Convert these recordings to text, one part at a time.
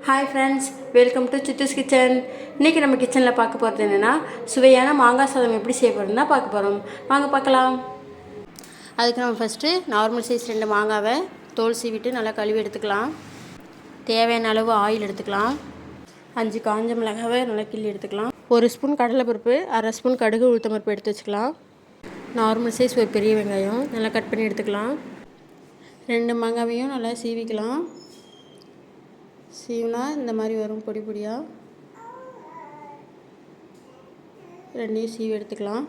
Hi friends, welcome to சித்தூஸ் kitchen. இன்றைக்கி நம்ம கிச்சனில் பார்க்க போகிறது என்னென்னா, சுவையான மாங்காய் சாதம் எப்படி செய்ய போகிறோம்னா பார்க்க போகிறோம். வாங்க பார்க்கலாம். அதுக்கு நம்ம ஃபஸ்ட்டு நார்மல் சைஸ் 2 மாங்காவை தோல் சீவிட்டு நல்லா கழுவி எடுத்துக்கலாம். தேவையான அளவு ஆயில் எடுத்துக்கலாம். 5 காஞ்ச மிளகாவை நல்லா கிள்ளி எடுத்துக்கலாம். 1 ஸ்பூன் கடலைப்பருப்பு, 1/2 ஸ்பூன் கடுகு உளுத்தம்பருப்பு எடுத்து வச்சுக்கலாம். நார்மல் சைஸ் ஒரு பெரிய வெங்காயம் நல்லா கட் பண்ணி எடுத்துக்கலாம். 2 மாங்காவையும் நல்லா சீவிக்கலாம். சீவினா இந்த மாதிரி வரும் பொடி பொடியாக. 2 சீவி எடுத்துக்கலாம்.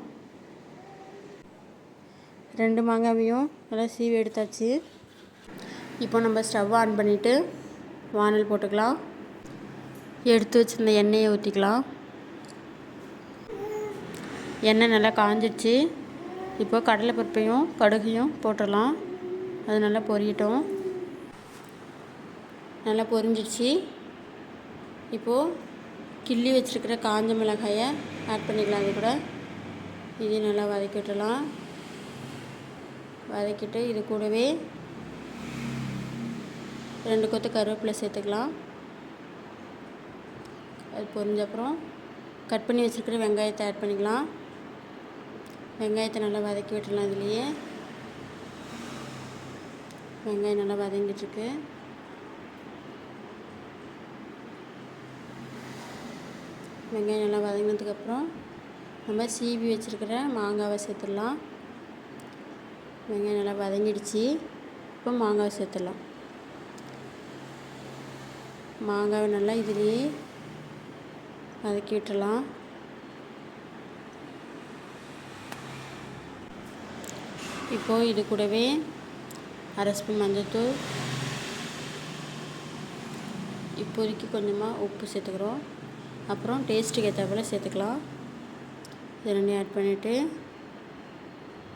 2 மாங்காவையும் நல்லா சீவி எடுத்தாச்சு. இப்போ நம்ம ஸ்டவ் ஆன் பண்ணிவிட்டு வானல் போட்டுக்கலாம். எடுத்து வச்சுருந்த எண்ணெயை ஊற்றிக்கலாம். எண்ணெய் நல்லா காஞ்சிடுச்சு. இப்போ கடலைப்பருப்பையும் கடுகையும் போட்டுடலாம். அது நல்லா பொரியட்டும். நல்லா பொரிஞ்சிடுச்சு. இப்போது கிள்ளி வச்சுருக்கிற காஞ்ச மிளகாயை ஆட் பண்ணிக்கலாம். அது கூட இதையும் நல்லா வதக்கி விட்டுடலாம். வதக்கிட்டு இது கூடவே 2 கொத்து கருவேப்பிலை சேர்த்துக்கலாம். அது பொரிஞ்ச அப்புறம் கட் பண்ணி வச்சுருக்கிற வெங்காயத்தை ஆட் பண்ணிக்கலாம். வெங்காயத்தை நல்லா வதக்கி விட்டுடலாம். இதுலேயே வெங்காயம் நல்லா வதங்கிட்டுருக்கு. வெங்காயம் நல்லா வதங்கினதுக்கப்புறம் நம்ம சீவி வச்சுருக்கிற மாங்காவை சேர்த்துடலாம். வெங்காயம் நல்லா வதங்கிடுச்சு. இப்போ மாங்காவை சேர்த்துடலாம். மாங்காவை நல்லா இதுலேயே வதக்கி விட்டுடலாம். இப்போது இது கூடவே 1/2 ஸ்பூன் மஞ்சள்தூள், இப்போதைக்கு கொஞ்சமாக உப்பு சேர்த்துக்கிறோம். அப்புறம் டேஸ்ட்டுக்கு ஏற்றாப்புல சேர்த்துக்கலாம். இது 2 ஆட் பண்ணிவிட்டு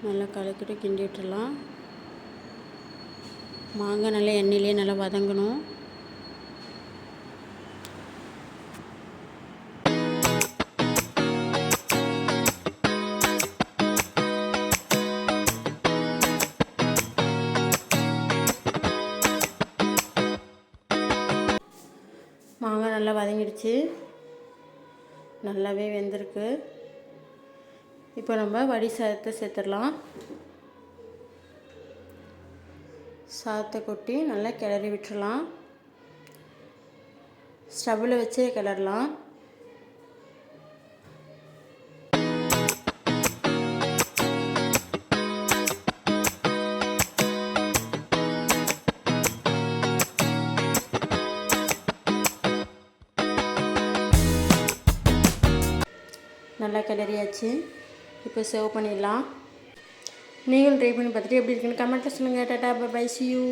நல்லா கலக்கிட்டு கிண்டி விட்டுடலாம். மாங்காய் நல்லா எண்ணெயிலே நல்லா வதங்கணும். மாங்காய் நல்லா வதங்கிடுச்சு. நல்லாவே வெந்திருக்கு. இப்போ நம்ம வடி சாதத்தை சேர்த்துடலாம். சாதத்தை கொட்டி நல்லா கிளறி விட்டுறலாம். ஸ்டவ்வில் வச்சே கிளறலாம். நல்லா கிளறியாச்சு. இப்போ சர்வ் பண்ணிடலாம். நீங்களும் ட்ரை பண்ணி பார்த்துட்டு எப்படி இருக்குன்னு கமெண்ட்டில் சொல்லுங்கள். Tata, bye, see you.